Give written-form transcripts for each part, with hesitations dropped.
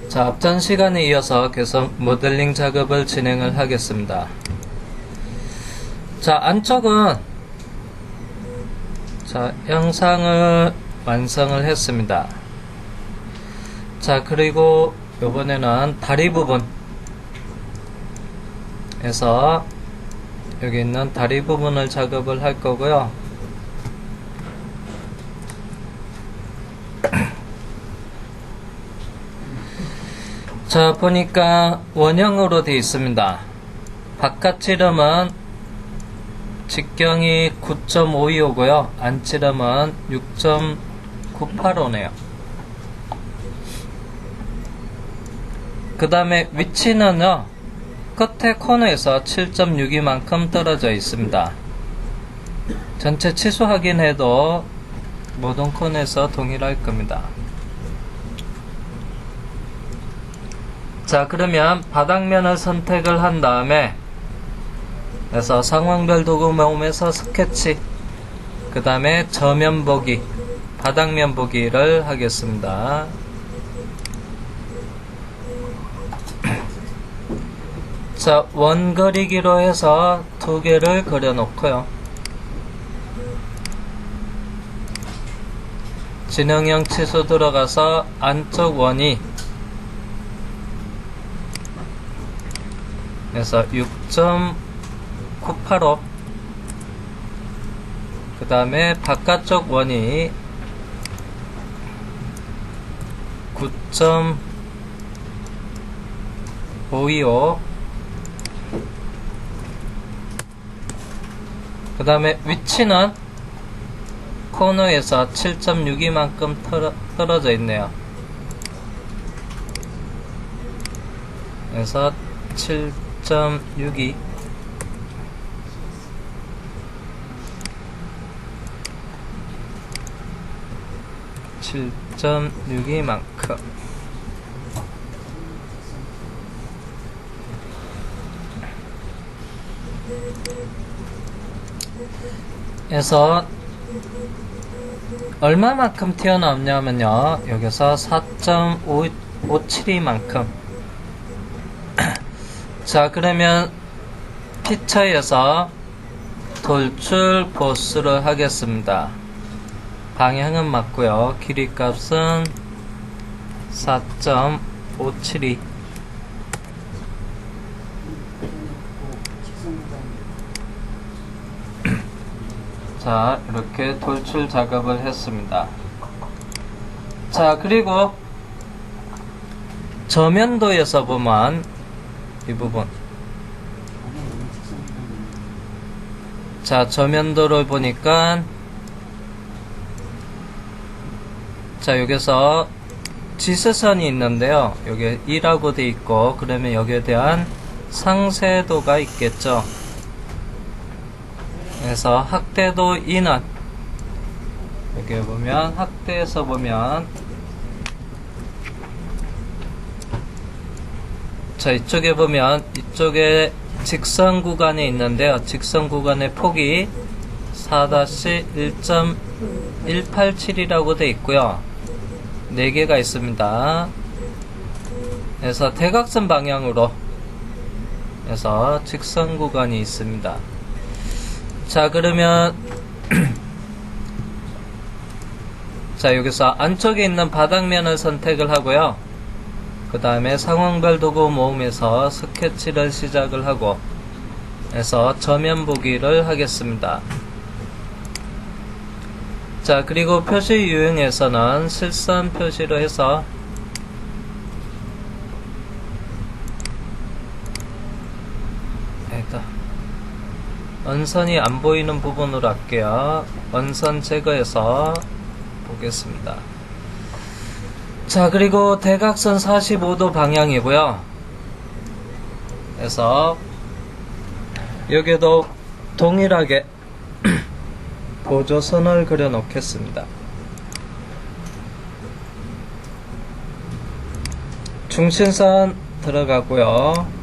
자, 앞전 시간에 이어서 계속 모델링 작업을 진행을 하겠습니다. 자, 안쪽은 자, 영상을 완성을 했습니다. 자, 그리고 요번에는 다리 부분에서 여기 있는 다리 부분을 작업을 할 거고요. 자, 보니까 원형으로 되어 있습니다. 바깥 지름은 직경이 9.525고요. 안지름은 6.985네요. 그 다음에 위치는요, 끝에 코너에서 7.62만큼 떨어져 있습니다. 전체 치수 확인해도 모든 코너에서 동일할 겁니다. 자, 그러면 바닥면을 선택을 한 다음에 그래서 상황별 도구 모음에서 스케치, 그 다음에 저면 보기, 바닥면 보기를 하겠습니다. 자, 원그리기로 해서 두 개를 그려 놓고요. 진행형 치수 들어가서 안쪽 원이 그래서 6.985, 그 다음에 바깥쪽 원이 9.525, 그 다음에 위치는 코너에서 7.62만큼 떨어져 있네요. 그래서 7.62, 만큼 해서 얼마만큼 튀어나오냐면요, 여기서 4.572만큼. 자, 그러면 피처에서 돌출 보스를 하겠습니다. 방향은 맞고요. 길이 값은 4.572. 자, 이렇게 돌출 작업을 했습니다. 자, 그리고 저면도에서 보면 이 부분, 자, 저면도를 보니까 자, 여기서 지스선이 있는데요, 여기 2라고 돼 있고, 그러면 여기에 대한 상쇄도가 있겠죠. 그래서 확대도 2는 여기 보면 확대에서 보면 자, 이쪽에 보면 이쪽에 직선 구간이 있는데요, 직선 구간의 폭이 4-1.187이라고 되어 있고요. 4개가 있습니다. 그래서 대각선 방향으로 해서 직선 구간이 있습니다. 자, 그러면 자, 여기서 안쪽에 있는 바닥면을 선택을 하고요. 그 다음에 상황별 도구 모음에서 스케치를 시작을 하고 해서 저면 보기를 하겠습니다. 자, 그리고 표시 유형에서는 실선 표시로 해서 언선이 안 보이는 부분으로 할게요. 언선 제거해서 보겠습니다. 자, 그리고 대각선 45도 방향이고요. 그래서 여기도 동일하게 보조선을 그려 놓겠습니다. 중심선 들어가고요.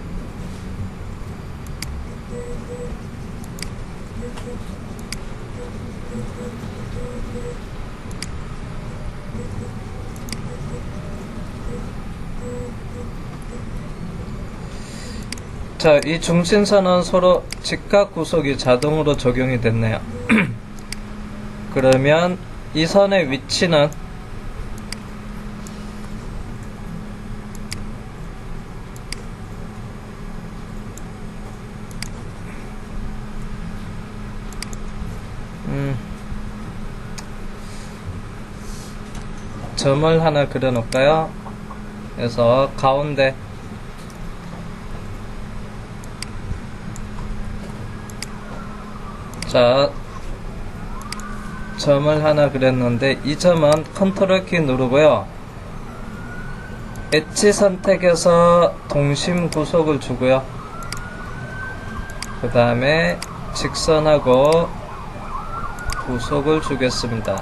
자, 이 중심선은 서로 직각 구속이 자동으로 적용이 됐네요. 그러면 이 선의 위치는 점을 하나 그려 놓을까요? 그래서 가운데 자, 점을 하나 그렸는데 이 점은 컨트롤 키 누르고요, 엣지 선택해서 동심 구속을 주고요, 그 다음에 직선하고 구속을 주겠습니다.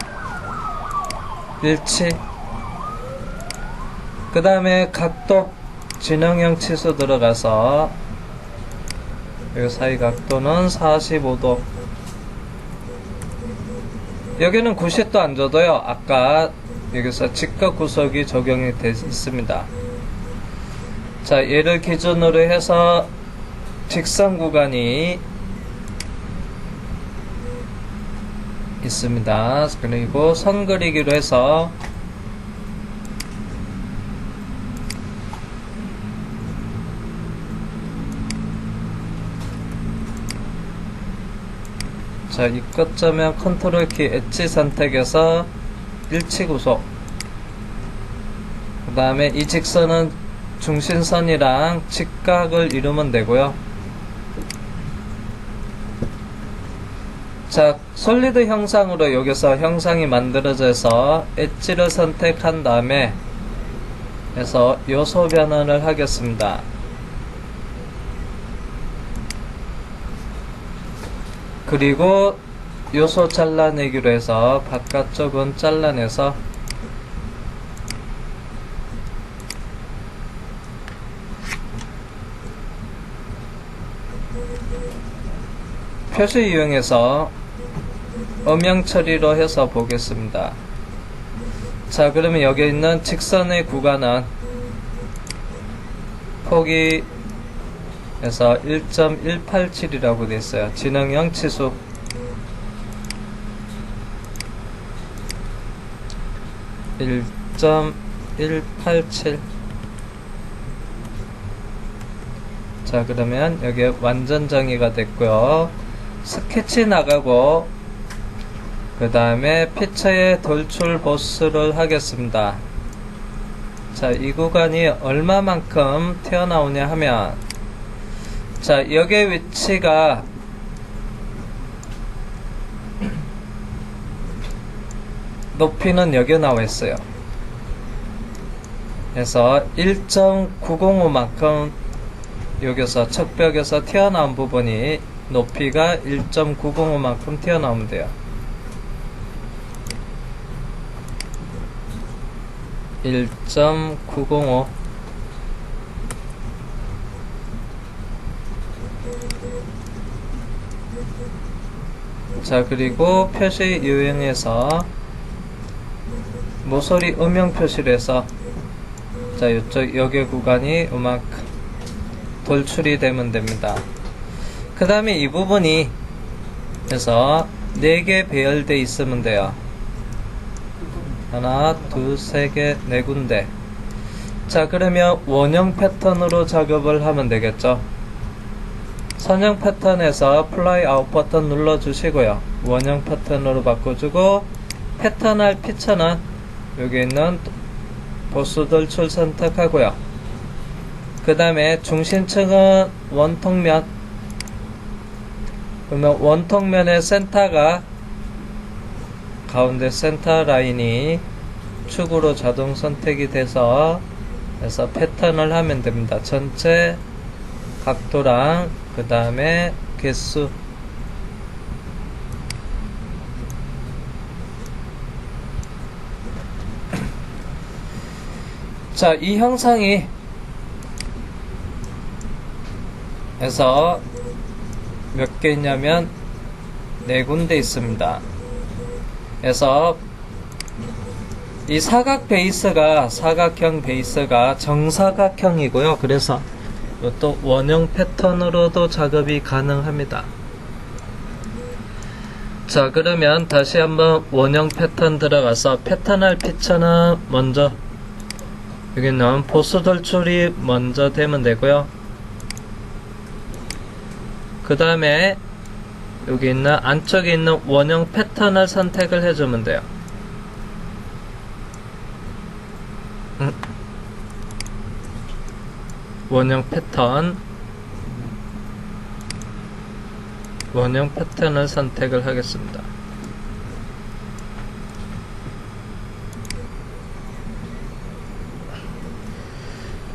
일치. 그 다음에 각도 진영형 치수 들어가서 이 사이 각도는 45도. 여기는 90도 안 줘도요, 아까 여기서 직각 구속이 적용이 되어 있습니다. 자, 얘를 기준으로 해서 직선 구간이 있습니다. 그리고 선 그리기로 해서 자, 이 끝점은 컨트롤 키 엣지 선택해서 일치 구속. 그 다음에 이 직선은 중심선이랑 직각을 이루면 되고요. 자, 솔리드 형상으로 여기서 형상이 만들어져서 엣지를 선택한 다음에 해서 요소 변환을 하겠습니다. 그리고 요소 잘라내기로 해서 바깥쪽은 잘라내서 표시 이용해서 음영 처리로 해서 보겠습니다. 자, 그러면 여기 있는 직선의 구간은 폭이 해서 1.187이라고 되어 있어요. 진영형 치수. (1.187) 자, 그러면 여기 완전 정의가 됐고요. 스케치 나가고 그 다음에 피처의 돌출 보스를 하겠습니다. 자, 이 구간이 얼마만큼 튀어나오냐 하면, 자, 여기의 위치가 높이는 여기 나와 있어요. 그래서 1.905만큼 여기서 척벽에서 튀어나온 부분이 높이가 1.905만큼 튀어나오면 돼요. 1.905. 자, 그리고 표시 유형에서 모서리 음영 표시를 해서, 자, 이쪽 여기 구간이 이만큼 돌출이 되면 됩니다. 그 다음에 이 부분이 해서 4개 배열되어 있으면 돼요. 하나, 둘, 세 개, 네 군데. 자, 그러면 원형 패턴으로 작업을 하면 되겠죠. 선형 패턴에서 플라이 아웃 버튼 눌러주시고요. 원형 패턴으로 바꿔주고, 패턴할 피처는 여기 있는 보스 돌출 선택하고요. 그 다음에 중심층은 원통면. 그러면 원통면의 센터가 가운데 센터 라인이 축으로 자동 선택이 돼서 그래서 패턴을 하면 됩니다. 전체 각도랑 그 다음에 개수. 자, 이 형상이 해서 몇 개 있냐면 4군데 있습니다. 그래서 이 사각 베이스가, 사각형 베이스가 정사각형이고요. 그래서 이것도 원형 패턴으로도 작업이 가능합니다. 자, 그러면 다시 한번 원형 패턴 들어가서 패턴할 피처는 먼저 여기는 보수 돌출이 먼저 되면 되고요. 그 다음에 여기 있는 안쪽에 있는 원형 패턴을 선택을 해주면 돼요. 원형 패턴을 선택을 하겠습니다.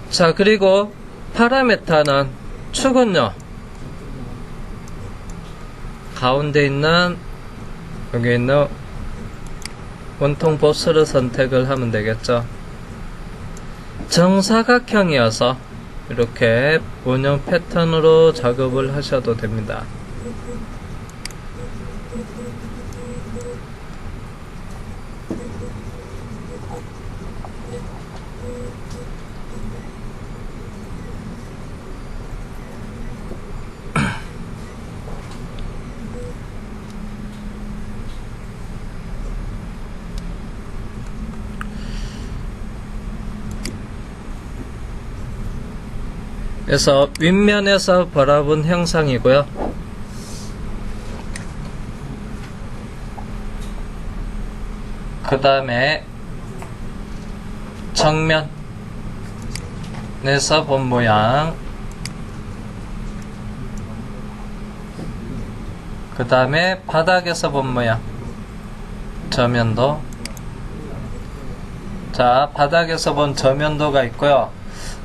자, 그리고 파라메타는 축은요, 가운데 있는 여기 있는 원통 보스를 선택을 하면 되겠죠. 정사각형이어서 이렇게 원형 패턴으로 작업을 하셔도 됩니다. 그래서 윗면에서 바라본 형상이고요. 그 다음에 정면에서 본 모양, 그 다음에 바닥에서 본 모양, 저면도. 자, 바닥에서 본 저면도가 있고요.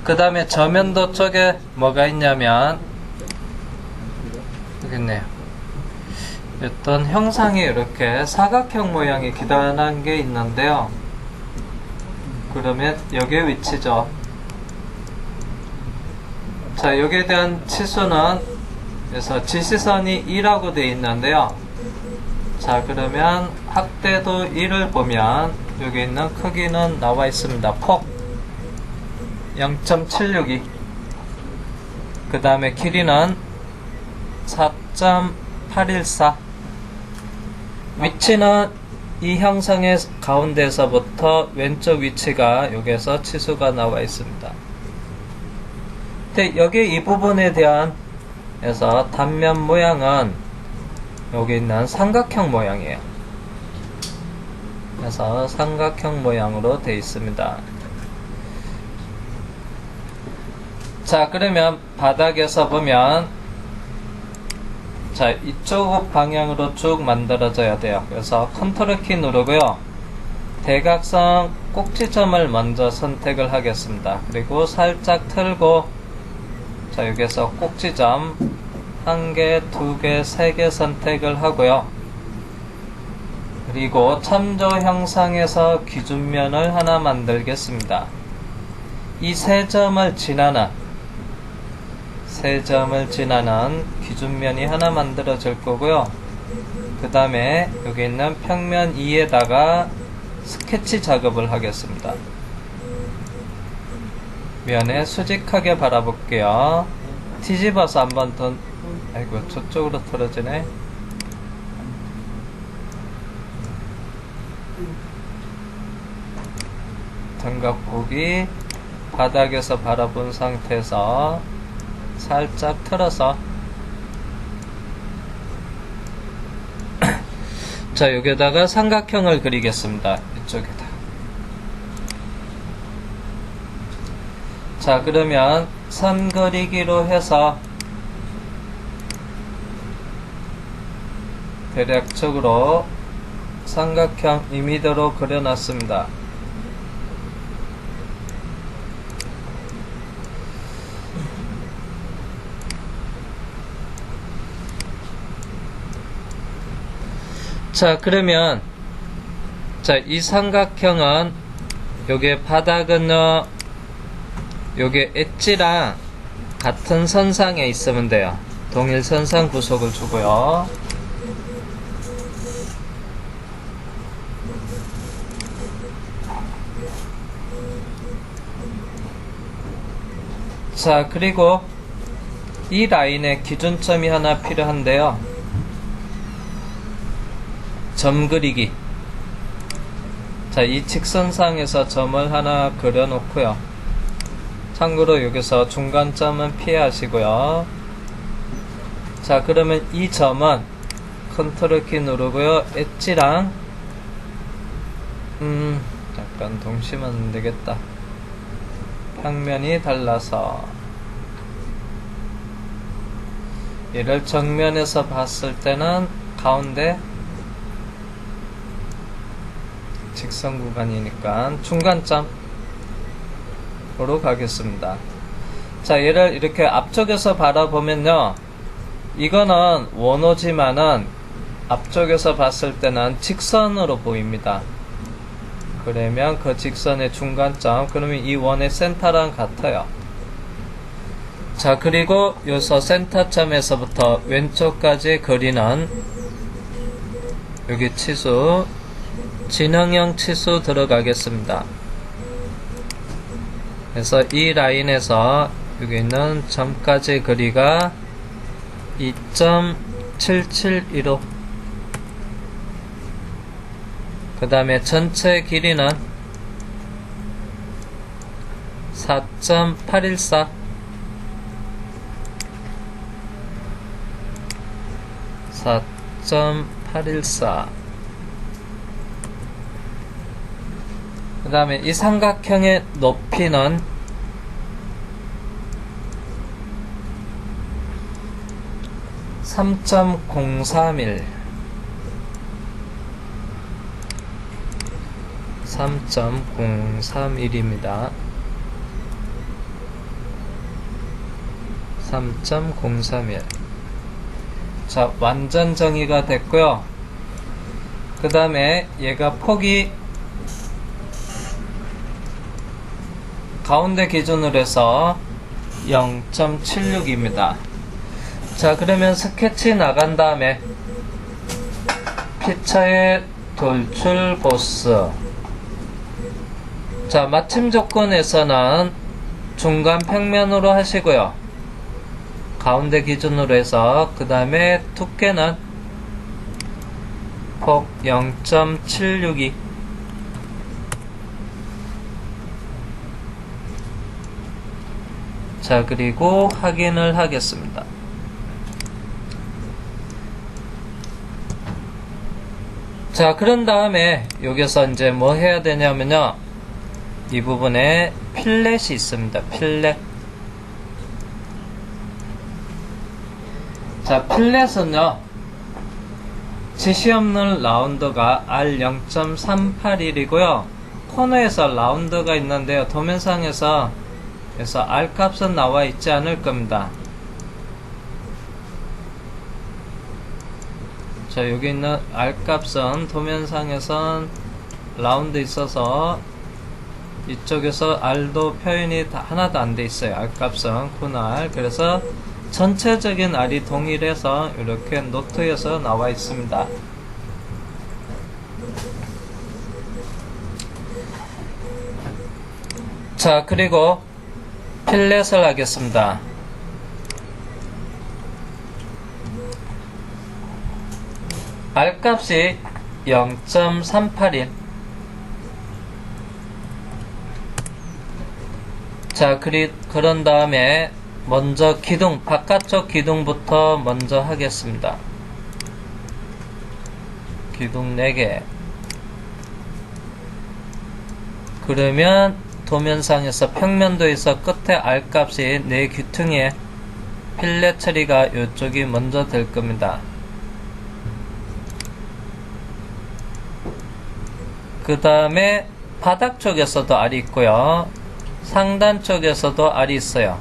그 다음에 저면도 쪽에 뭐가 있냐면 여기 있네요. 어떤 형상이 이렇게 사각형 모양이 기단한 게 있는데요. 그러면 여기에 위치죠. 자, 여기에 대한 치수는 그래서 지시선이 2라고 되어 있는데요. 자, 그러면 확대도 1을 보면 여기 있는 크기는 나와 있습니다. 폭 0.762. 그 다음에 길이는 4.814. 위치는 이 형상의 가운데서부터 왼쪽 위치가 여기에서 치수가 나와 있습니다. 근데 여기 이 부분에 대한 그래서 단면 모양은 여기 있는 삼각형 모양이에요. 그래서 삼각형 모양으로 되어 있습니다. 자, 그러면 바닥에서 보면 자, 이쪽 방향으로 쭉 만들어져야 돼요. 그래서 컨트롤 키 누르고요. 대각선 꼭지점을 먼저 선택을 하겠습니다. 그리고 살짝 틀고 자, 여기서 꼭지점 1개, 2개, 3개 선택을 하고요. 그리고 참조 형상에서 기준면을 하나 만들겠습니다. 이 세 점을 지나는 기준면이 하나 만들어질 거고요. 그 다음에 여기 있는 평면 2에다가 스케치 작업을 하겠습니다. 면에 수직하게 바라볼게요. 뒤집어서 한번 더, 아이고, 저쪽으로 틀어지네. 등각 보기, 바닥에서 바라본 상태에서 살짝 틀어서 자, 여기다가 삼각형을 그리겠습니다. 이쪽에다. 자, 그러면 선 그리기로 해서 대략적으로 삼각형 2m로 그려놨습니다. 자, 그러면 자, 이 삼각형은 요게 바닥은요, 요게 엣지랑 같은 선상에 있으면 돼요. 동일 선상 구속을 주고요. 자, 그리고 이 라인에 기준점이 하나 필요한데요. 점 그리기. 자, 이 직선상에서 점을 하나 그려 놓고요. 참고로 여기서 중간점은 피하시고요. 자, 그러면 이 점은 컨트롤 키 누르고요. 엣지랑 약간 동시면 안 되겠다. 평면이 달라서 얘를 정면에서 봤을 때는 가운데 직선 구간이니까 중간점으로 가겠습니다. 자, 얘를 이렇게 앞쪽에서 바라보면요, 이거는 원호지만은 앞쪽에서 봤을 때는 직선으로 보입니다. 그러면 그 직선의 중간점, 그러면 이 원의 센터랑 같아요. 자, 그리고 여기서 센터점에서부터 왼쪽까지 그리는 여기 치수, 진행형 치수 들어가겠습니다. 그래서 이 라인에서 여기 있는 점까지 거리가 2.771호. 그 다음에 전체 길이는 4.814. 4.814. 그 다음에 이 삼각형의 높이는 3.031. 3.031입니다. 3.031. 자, 완전 정의가 됐고요. 그 다음에 얘가 폭이 가운데 기준으로 해서 0.76입니다. 자, 그러면 스케치 나간 다음에 피처의 돌출 보스. 자, 마침 조건에서는 중간 평면으로 하시고요. 가운데 기준으로 해서, 그 다음에 두께는 폭 0.762. 자, 그리고 확인을 하겠습니다. 자, 그런 다음에 여기서 이제 뭐 해야 되냐면요, 이 부분에 필렛이 있습니다. 필렛. 자, 필렛은요, 지시 없는 라운드가 R0.381이고요 코너에서 라운드가 있는데요, 도면상에서 그래서 R 값은 나와 있지 않을 겁니다. 자, 여기 있는 R 값은 도면상에선 라운드 있어서 이쪽에서 R도 표현이 하나도 안 돼 있어요. R 값은 분할. 그래서 전체적인 R이 동일해서 이렇게 노트에서 나와 있습니다. 자, 그리고 필렛을 하겠습니다. R 값이 0.381. 자, 그런 다음에 먼저 기둥, 바깥쪽 기둥부터 먼저 하겠습니다. 기둥 4개. 그러면 도면상에서 평면도에서 끝에 R 값이 4귀퉁이에 필렛 처리가 이쪽이 먼저 될 겁니다. 그 다음에 바닥 쪽에서도 R이 있고요, 상단 쪽에서도 R이 있어요.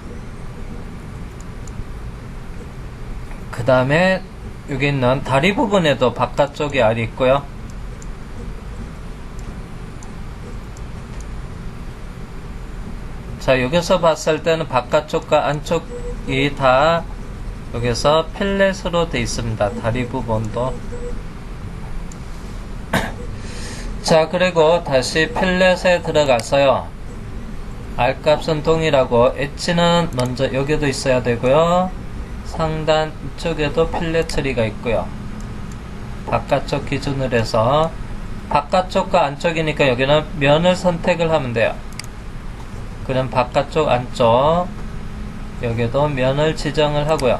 그 다음에 여기 있는 다리 부분에도 바깥쪽에 R이 있고요. 자, 여기서 봤을 때는 바깥쪽과 안쪽이 다 여기서 필렛으로 되어 있습니다. 다리 부분도. 자, 그리고 다시 필렛에 들어가서요, R 값은 동일하고 엣지는 먼저 여기도 있어야 되고요, 상단 이쪽에도 필렛 처리가 있고요. 바깥쪽 기준으로 해서 바깥쪽과 안쪽이니까 여기는 면을 선택을 하면 돼요. 그럼 바깥쪽 안쪽 여기도 면을 지정을 하고요.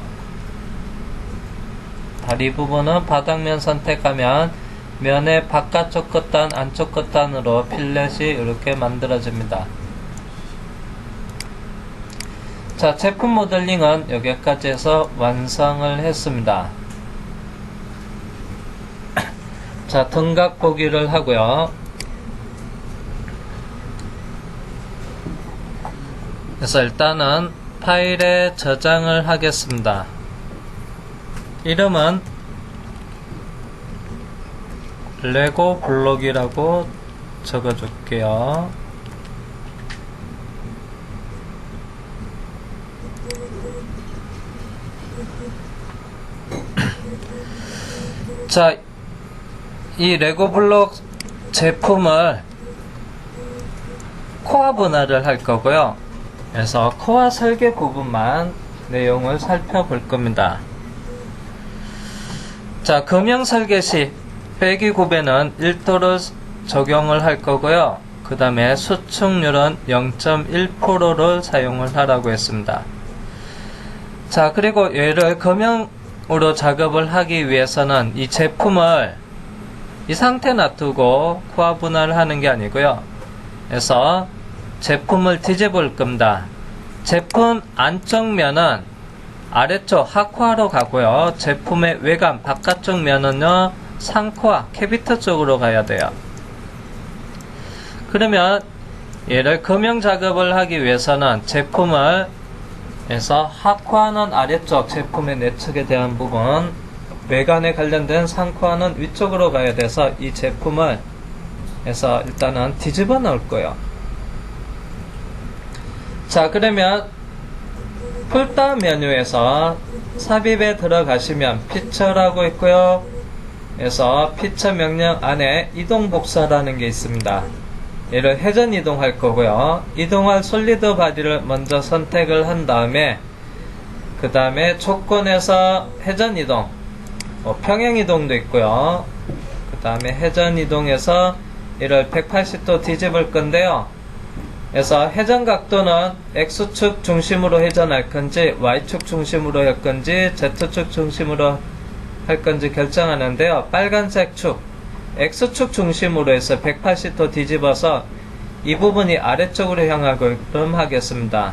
다리 부분은 바닥면 선택하면 면의 바깥쪽 끝단 안쪽 끝단으로 필렛이 이렇게 만들어집니다. 자, 제품 모델링은 여기까지 해서 완성을 했습니다. 자, 등각 보기를 하고요. 그래서 일단은 파일에 저장을 하겠습니다. 이름은 레고 블록이라고 적어줄게요. 자, 이 레고 블록 제품을 코어 분할을 할 거고요. 그래서 코어 설계 부분만 내용을 살펴볼 겁니다. 자, 금형 설계 시 빼기 굽에는 1도를 적용을 할 거고요. 그 다음에 수축률은 0.1%를 사용을 하라고 했습니다. 자, 그리고 얘를 금형으로 작업을 하기 위해서는 이 제품을 이 상태 놔두고 코어 분할을 하는 게 아니고요. 그래서 제품을 뒤집을 겁니다. 제품 안쪽 면은 아래쪽 하코어로 가고요. 제품의 외관 바깥쪽 면은요, 상코어 캐비트 쪽으로 가야 돼요. 그러면 얘를 금형 작업을 하기 위해서는 제품을 해서 하코어는 아래쪽 제품의 내측에 대한 부분, 외관에 관련된 상코어는 위쪽으로 가야 돼서 이 제품을 해서 일단은 뒤집어 놓을 거예요. 자, 그러면 풀다운 메뉴에서 삽입에 들어가시면 피처라고 있고요. 그래서 피처 명령 안에 이동 복사라는 게 있습니다. 얘를 회전 이동할 거고요. 이동할 솔리드 바디를 먼저 선택을 한 다음에 그 다음에 조건에서 회전 이동, 평행 이동도 있고요. 그 다음에 회전 이동해서 얘를 180도 뒤집을 건데요. 그래서 회전 각도는 X축 중심으로 회전할 건지 Y축 중심으로 할 건지 Z축 중심으로 할 건지 결정하는데요. 빨간색 축 X축 중심으로 해서 180도 뒤집어서 이 부분이 아래쪽으로 향하게끔 하겠습니다.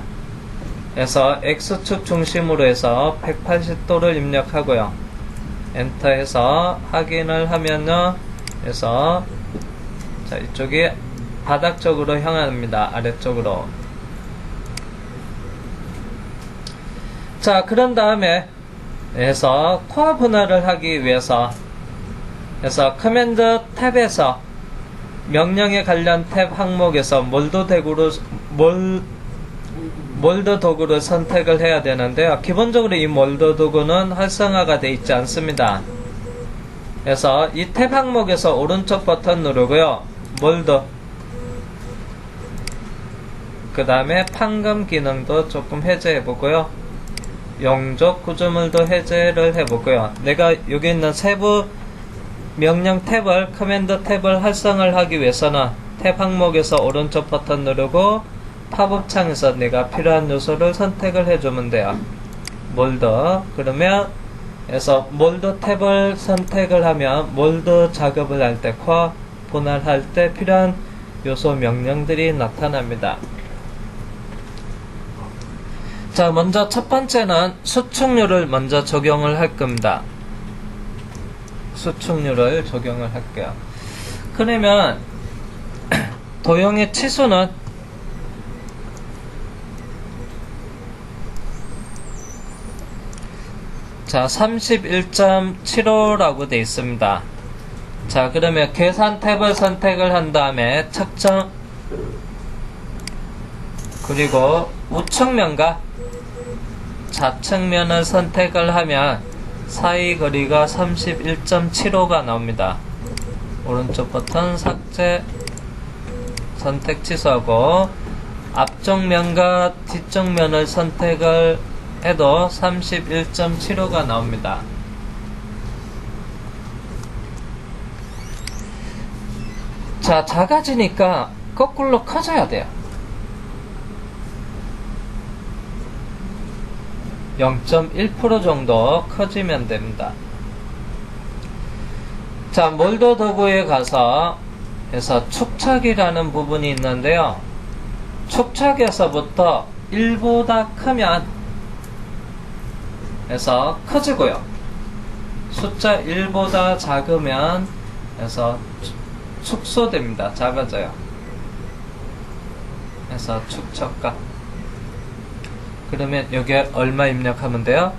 그래서 X축 중심으로 해서 180도를 입력하고요. 엔터해서 확인을 하면요. 그래서 자, 이쪽이 바닥 쪽으로 향합니다. 아래쪽으로. 자, 그런 다음에 해서 코어 분할을 하기 위해서 해서 커맨드 탭에서 명령에 관련 탭 항목에서 몰드 도구를 선택을 해야 되는데요. 기본적으로 이 몰드 도구는 활성화가 되어 있지 않습니다. 그래서 이 탭 항목에서 오른쪽 버튼 누르고요. 몰드, 그 다음에 판금 기능도 조금 해제해 보고요. 용접 구조물도 해제를 해 보고요. 내가 여기 있는 세부 명령 탭을, 커맨드 탭을 활성화를 하기 위해서는 탭 항목에서 오른쪽 버튼 누르고 팝업 창에서 내가 필요한 요소를 선택을 해주면 돼요. 몰드. 그러면 그래서 몰드 탭을 선택을 하면 몰드 작업을 할 때, 코어 분할할 때 필요한 요소 명령들이 나타납니다. 자, 먼저 첫 번째는 수축률을 먼저 적용을 할 겁니다. 수축률을 적용을 할게요. 그러면 도형의 치수는 자, 31.75라고 되어 있습니다. 자, 그러면 계산 탭을 선택을 한 다음에 측정, 그리고 우측면과 좌측면을 선택을 하면 사이 거리가 31.75가 나옵니다. 오른쪽 버튼 삭제, 선택 취소하고 앞쪽 면과 뒤쪽 면을 선택을 해도 31.75가 나옵니다. 자, 작아지니까 거꾸로 커져야 돼요. 0.1% 정도 커지면 됩니다. 자, 몰도도구에 가서 축척이라는 부분이 있는데요. 축척에서부터 1보다 크면 커지고요. 숫자 1보다 작으면 축소됩니다. 작아져요. 축척값. 그러면 여기에 얼마 입력하면 돼요?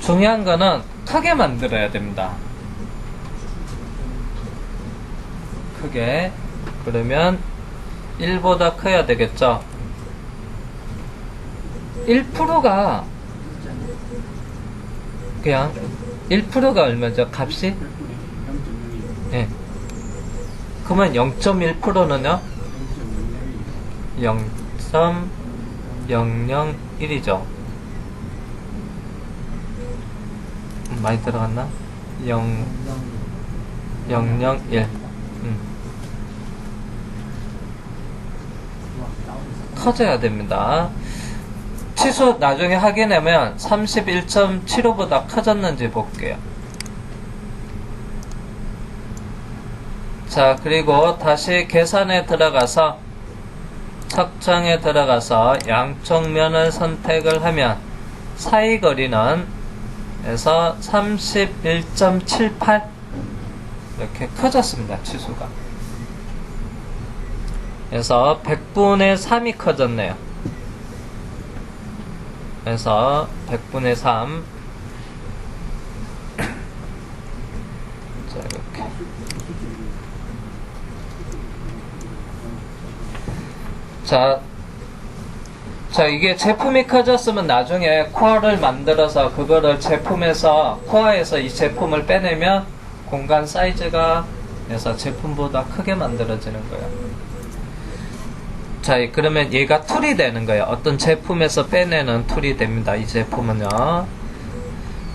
중요한 거는 크게 만들어야 됩니다. 크게. 그러면 1보다 커야 되겠죠? 1%가 그냥 1%가 얼마죠? 값이? 예. 그러면 0.1%는요? 0.001이죠. 많이 들어갔나? 0.001. 커져야 됩니다. 치수 나중에 확인하면 31.75보다 커졌는지 볼게요. 자, 그리고 다시 계산에 들어가서 측정에 들어가서 양쪽 면을 선택을 하면 사이 거리는 31.78 이렇게 커졌습니다. 치수가. 그래서 100분의 3이 커졌네요. 그래서 100분의 3. 자, 이렇게. 자, 이게 제품이 커졌으면 나중에 코어를 만들어서 그거를 코어에서 이 제품을 빼내면 공간 사이즈가 제품보다 크게 만들어지는 거예요. 자, 그러면 얘가 툴이 되는 거예요. 어떤 제품에서 빼내는 툴이 됩니다. 이 제품은요.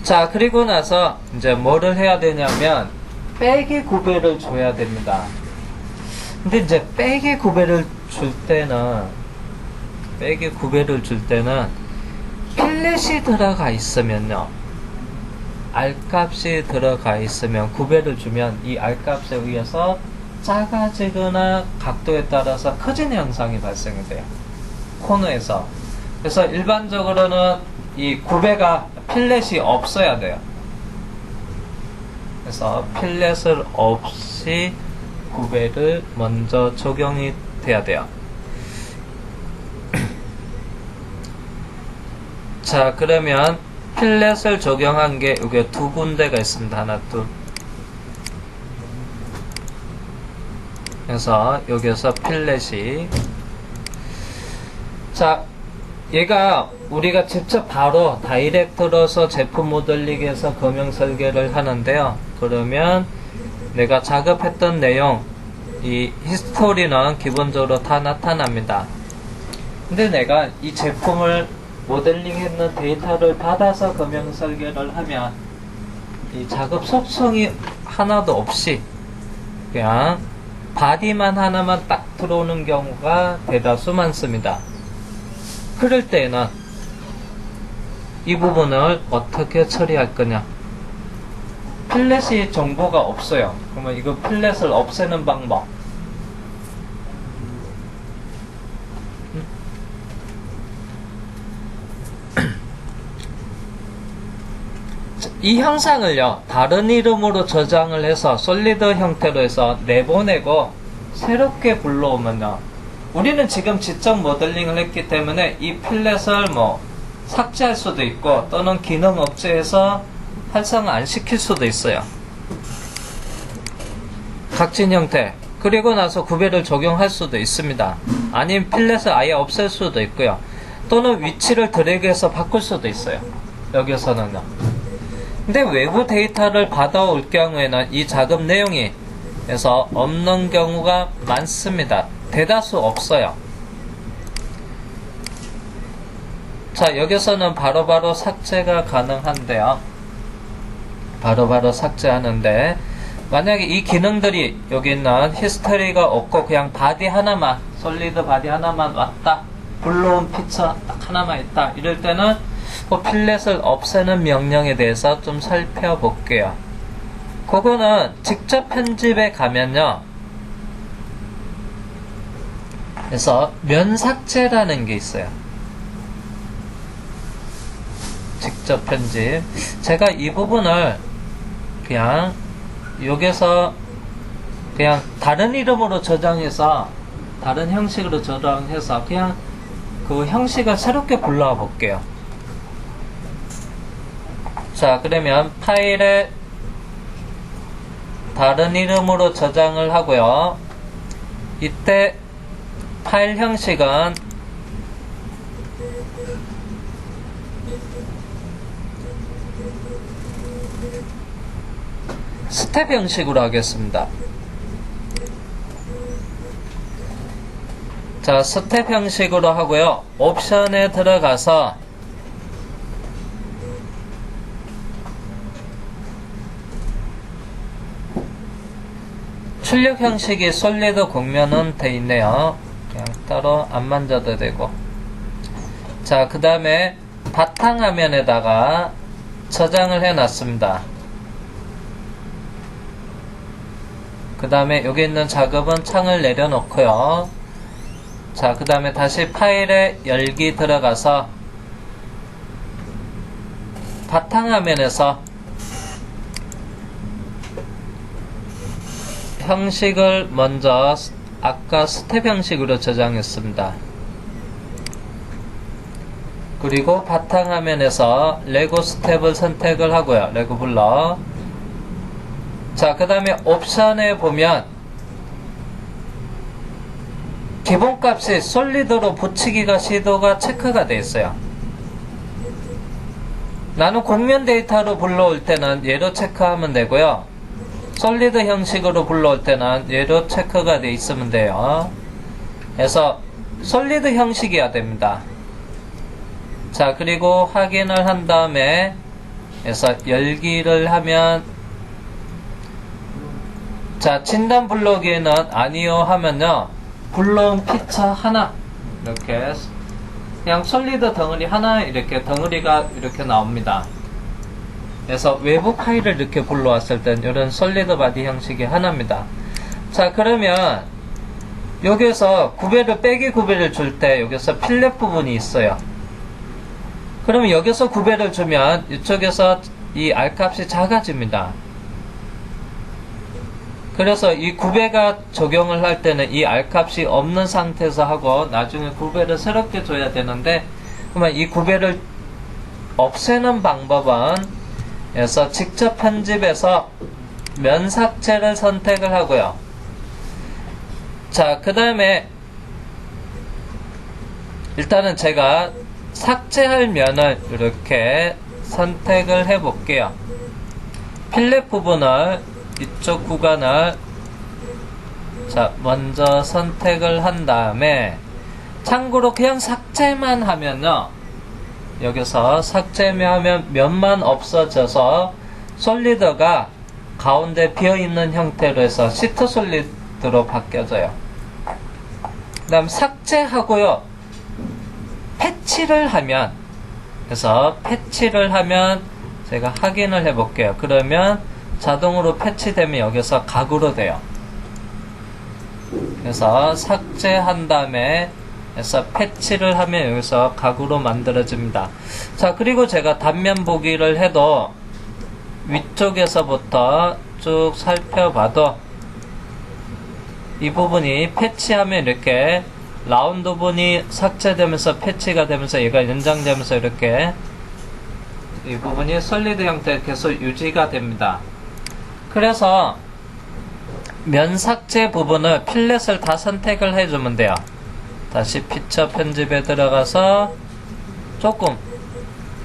자, 그리고 나서 이제 뭐를 해야 되냐면 빼기 구배를 줘야 됩니다. 근데 이제 빼기 구배를 줄 때는 필렛이 들어가 있으면요. R값이 들어가 있으면 구배를 주면 이 R값에 의해서 작아지거나 각도에 따라서 커지는 현상이 발생이 돼요. 코너에서. 그래서 일반적으로는 이 구배가 필렛이 없어야 돼요. 그래서 필렛을 없이 구배를 먼저 적용이 돼야 돼요. 자, 그러면 필렛을 적용한 게 여기 두 군데가 있습니다. 하나, 둘. 그래서 여기서 필렛이, 자, 얘가 우리가 직접 바로 다이렉트로서 제품 모델링에서 검형 설계를 하는데요. 그러면 내가 작업했던 내용, 이 히스토리는 기본적으로 다 나타납니다. 근데 내가 이 제품을 모델링 했는 데이터를 받아서 검형 설계를 하면 이 작업 속성이 하나도 없이 그냥 바디만 하나만 딱 들어오는 경우가 대다수 많습니다. 그럴 때는 이 부분을 어떻게 처리할 거냐? 필렛이 정보가 없어요. 그러면 이거 필렛을 없애는 방법. 이 형상을요, 다른 이름으로 저장을 해서 솔리드 형태로 해서 내보내고 새롭게 불러오면요, 우리는 지금 직접 모델링을 했기 때문에 이 필렛을 삭제할 수도 있고 또는 기능 억제해서 활성화 안 시킬 수도 있어요. 각진 형태. 그리고 나서 구배를 적용할 수도 있습니다. 아니면 필렛을 아예 없앨 수도 있고요. 또는 위치를 드래그해서 바꿀 수도 있어요. 여기서는요. 근데 외부 데이터를 받아올 경우에는 이 작업 내용이 그래서 없는 경우가 많습니다. 대다수 없어요. 자, 여기서는 바로바로 삭제가 가능한데요. 바로바로 삭제하는데, 만약에 이 기능들이 여기 있는 히스토리가 없고 그냥 바디 하나만, 솔리드 바디 하나만 왔다, 불러온 피처 딱 하나만 있다, 이럴 때는 그 필렛을 없애는 명령에 대해서 좀 살펴볼게요. 그거는 직접 편집에 가면요, 그래서 면삭제라는 게 있어요. 직접 편집. 제가 이 부분을 그냥 여기서 그냥 다른 이름으로 저장해서 다른 형식으로 저장해서 그냥 그 형식을 새롭게 불러와 볼게요. 자, 그러면 파일에 다른 이름으로 저장을 하고요. 이때 파일 형식은 스텝 형식으로 하겠습니다. 자, 스텝 형식으로 하고요. 옵션에 들어가서 출력 형식이 솔리드 곡면은 돼 있네요. 그냥 따로 안 만져도 되고. 자, 그 다음에 바탕화면에다가 저장을 해 놨습니다. 그 다음에 여기 있는 작업은 창을 내려놓고요. 자, 그 다음에 다시 파일에 열기 들어가서 바탕화면에서 형식을 먼저 아까 스텝 형식으로 저장했습니다. 그리고 바탕화면에서 레고 스텝을 선택을 하고요. 레고 블럭. 자, 그 다음에 옵션에 보면 기본값이 솔리드로 붙이기가 시도가 체크가 되어 있어요. 나는 곡면 데이터로 불러올 때는 얘로 체크하면 되고요. 솔리드 형식으로 불러올 때는 얘로 체크가 되어 있으면 돼요. 그래서 솔리드 형식이어야 됩니다. 자, 그리고 확인을 한 다음에 그래서 열기를 하면, 자, 진단 블록에는 아니요 하면요, 불러온 피처 하나, 이렇게 그냥 솔리드 덩어리 하나, 이렇게 덩어리가 이렇게 나옵니다. 그래서 외부 파일을 이렇게 불러왔을 땐 이런 솔리드 바디 형식이 하나입니다. 자, 그러면 여기서 구배를, 빼기 구배를 줄 때 여기서 필렛 부분이 있어요. 그러면 여기서 구배를 주면 이쪽에서 이 R값이 작아집니다. 그래서 이 구배가 적용을 할 때는 이 R값이 없는 상태에서 하고 나중에 구배를 새롭게 줘야 되는데, 그러면 이 구배를 없애는 방법은 그래서 직접 편집해서 면삭제를 선택을 하고요. 자, 그 다음에 일단은 제가 삭제할 면을 이렇게 선택을 해 볼게요. 필렛 부분을, 이쪽 구간을 자, 먼저 선택을 한 다음에, 참고로 그냥 삭제만 하면요, 여기서 삭제만 하면 면만 없어져서 솔리드가 가운데 비어있는 형태로 해서 시트 솔리드로 바뀌어져요. 그 다음 삭제하고요, 패치를 하면, 그래서 패치를 하면 제가 확인을 해 볼게요. 그러면 자동으로 패치되면 여기서 각으로 돼요. 그래서 삭제한 다음에 그래서 패치를 하면 여기서 각으로 만들어집니다. 자, 그리고 제가 단면 보기를 해도 위쪽에서부터 쭉 살펴봐도 이 부분이 패치하면 이렇게 라운드 부분이 삭제되면서 패치가 되면서 얘가 연장되면서 이렇게 이 부분이 솔리드 형태 계속 유지가 됩니다. 그래서 면 삭제 부분을 필렛을 다 선택을 해주면 돼요. 다시 피처 편집에 들어가서 조금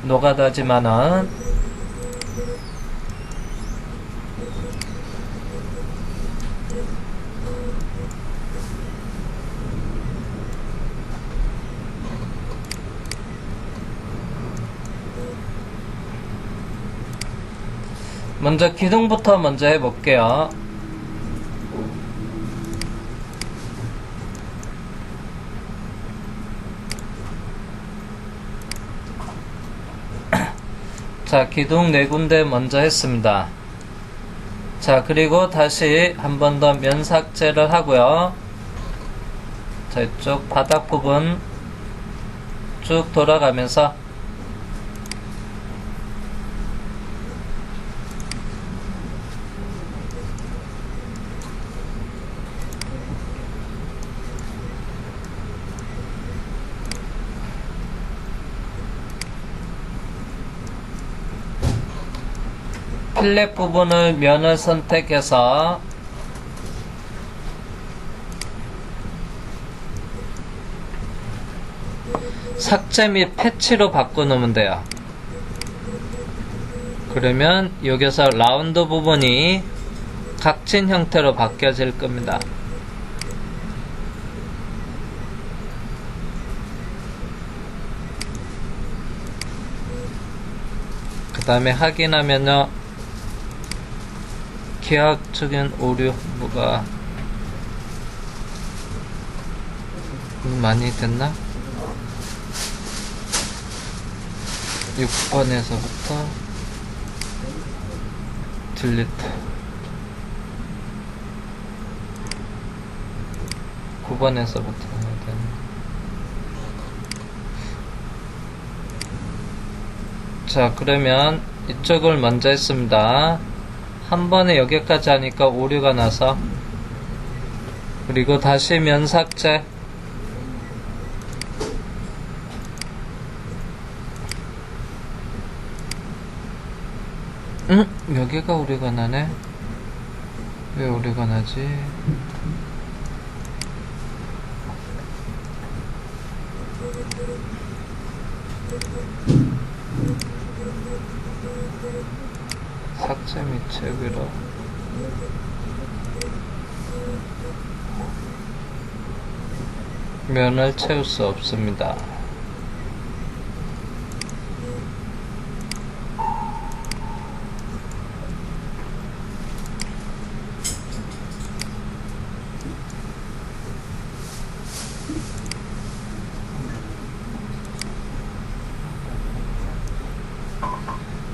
노가다지만은 먼저 기둥부터 먼저 해볼게요. 자, 기둥 4군데 먼저 했습니다. 자, 그리고 다시 한 번 더 면삭제를 하고요. 자, 이쪽 바닥 부분 쭉 돌아가면서 필렛 부분을 면을 선택해서 삭제 및 패치로 바꿔놓으면 돼요. 그러면 여기서 라운드 부분이 각진 형태로 바뀌어질 겁니다. 그 다음에 확인하면요, 계약적인 오류 뭐가 많이 됐나? 6번에서부터 딜리트, 9번에서부터 해야 되나? 자, 그러면 이쪽을 먼저 했습니다. 한 번에 여기까지 하니까 오류가 나서, 그리고 다시 면삭제, 여기가 오류가 나네. 왜 오류가 나지? 삭제 및 채비로 면을 채울 수 없습니다.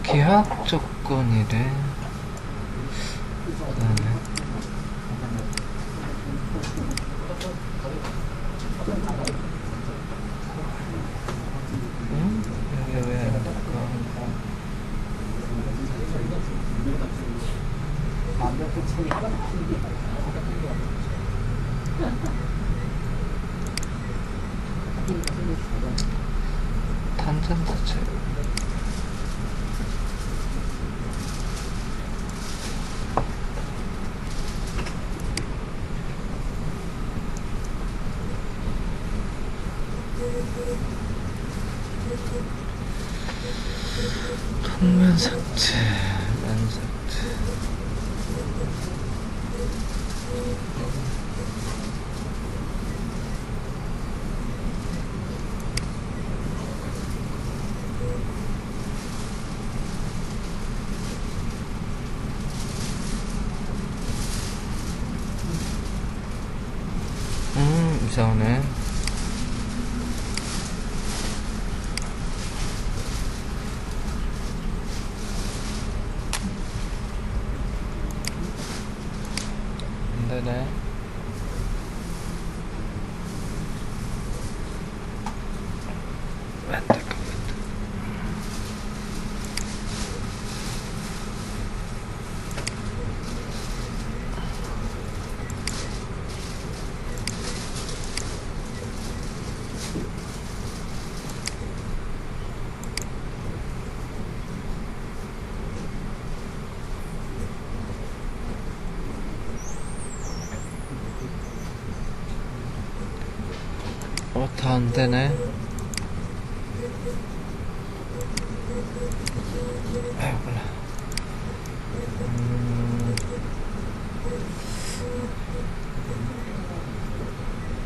계약 조건이래. 그다음에 이게 왜 안 될까? 탄젠트 채. 통면 삭제, 면 삭제. 이상하네. 안되네. 안될까? 다 안되네. 아이고라.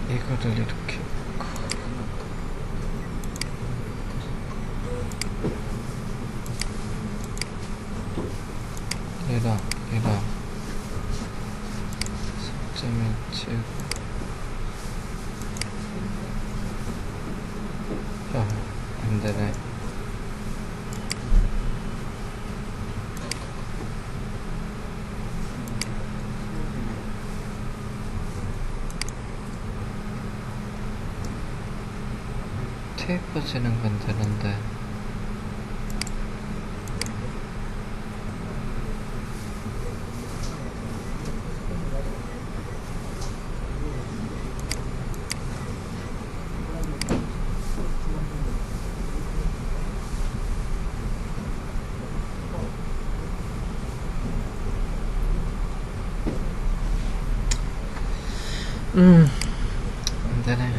이거를 이렇게 안 되네. 테이프 지는 건 되는데. 안 되네.